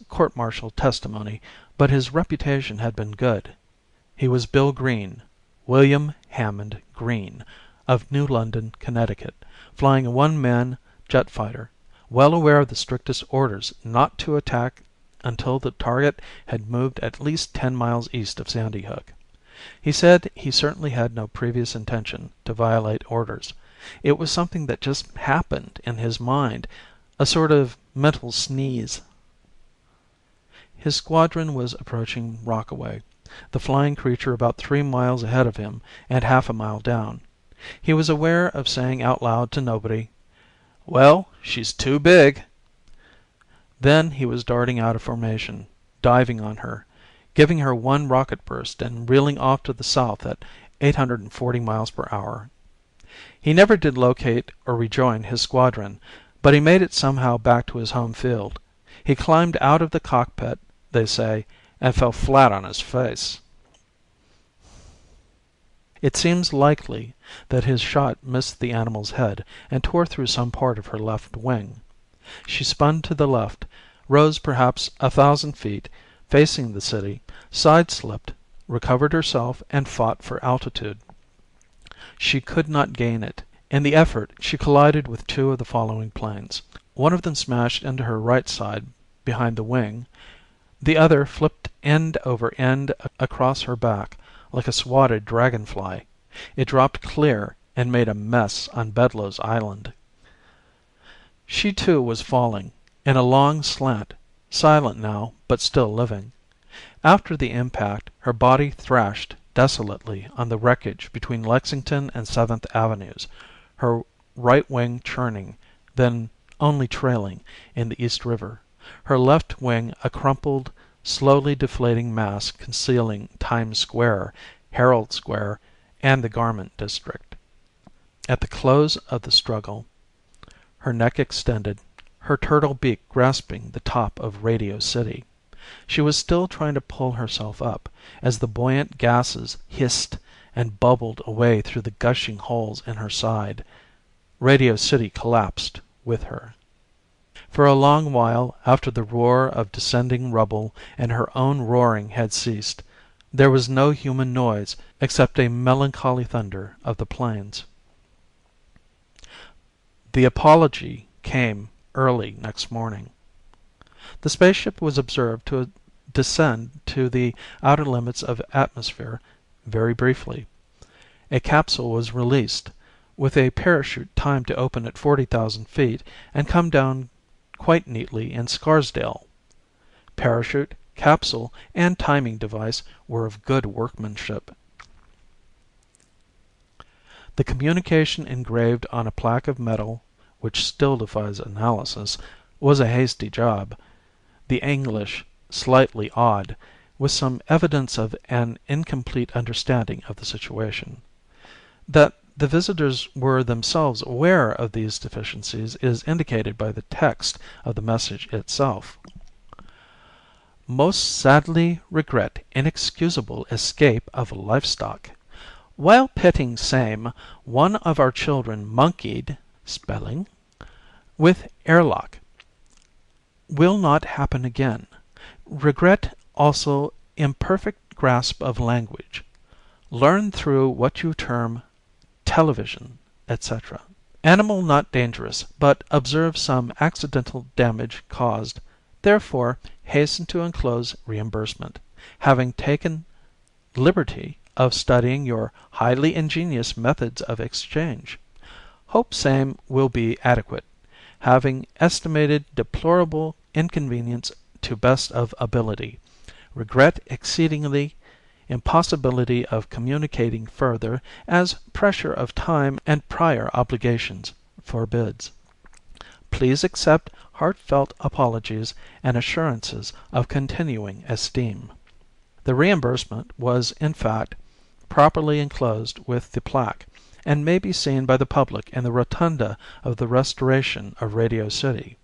court-martial testimony, but his reputation had been good. He was Bill Green, William Hammond Green, of New London, Connecticut, flying a one-man jet fighter, well aware of the strictest orders not to attack until the target had moved at least 10 miles east of Sandy Hook. He said he certainly had no previous intention to violate orders. It was something that just happened in his mind, a sort of mental sneeze. His squadron was approaching Rockaway, the flying creature about 3 miles ahead of him and half a mile down. He was aware of saying out loud to nobody, "Well, she's too big." Then he was darting out of formation, diving on her, giving her one rocket burst and reeling off to the south at 840 miles per hour. He never did locate or rejoin his squadron, but he made it somehow back to his home field. He climbed out of the cockpit, they say, and fell flat on his face. It seems likely that his shot missed the animal's head and tore through some part of her left wing. She spun to the left, rose perhaps 1,000 feet, facing the city, side-slipped, recovered herself, and fought for altitude. She could not gain it. In the effort she collided with 2 of the following planes. One of them smashed into her right side behind the wing. The other flipped end over end across her back, like a swatted dragonfly. It dropped clear and made a mess on Bedloe's Island. She too was falling, in a long slant, silent now but still living. After the impact her body thrashed desolately on the wreckage between Lexington and 7th Avenues, her right wing churning, then only trailing, in the East River, her left wing a crumpled, slowly deflating mass concealing Times Square, Herald Square, and the Garment District. At the close of the struggle, her neck extended, her turtle beak grasping the top of Radio City. She was still trying to pull herself up, as the buoyant gases hissed and bubbled away through the gushing holes in her side. Radio City collapsed with her. For a long while after the roar of descending rubble and her own roaring had ceased, there was no human noise except a melancholy thunder of the planes. The apology came early next morning. The spaceship was observed to descend to the outer limits of atmosphere very briefly. A capsule was released, with a parachute timed to open at 40,000 feet and come down quite neatly in Scarsdale. Parachute, capsule, and timing device were of good workmanship. The communication engraved on a plaque of metal, which still defies analysis, was a hasty job, the English slightly odd, with some evidence of an incomplete understanding of the situation. That the visitors were themselves aware of these deficiencies is indicated by the text of the message itself. Most sadly regret inexcusable escape of livestock. While petting same, one of our children monkeyed spelling with airlock. Will not happen again. Regret also imperfect grasp of language. Learn through what you term television, etc. Animal not dangerous, but observe some accidental damage caused. Therefore hasten to enclose reimbursement, having taken liberty of studying your highly ingenious methods of exchange. Hope same will be adequate, having estimated deplorable inconvenience to best of ability. Regret exceedingly impossibility of communicating further, as pressure of time and prior obligations forbids. Please accept heartfelt apologies and assurances of continuing esteem. The reimbursement was, in fact, properly enclosed with the plaque, and may be seen by the public in the rotunda of the Restoration of Radio City.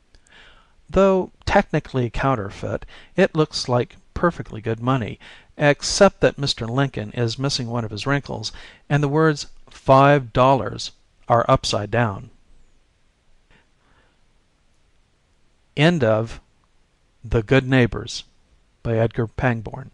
Though technically counterfeit, it looks like perfectly good money, except that Mr. Lincoln is missing one of his wrinkles, and the words $5 are upside down. End of THE GOOD NEIGHBORS by Edgar Pangborn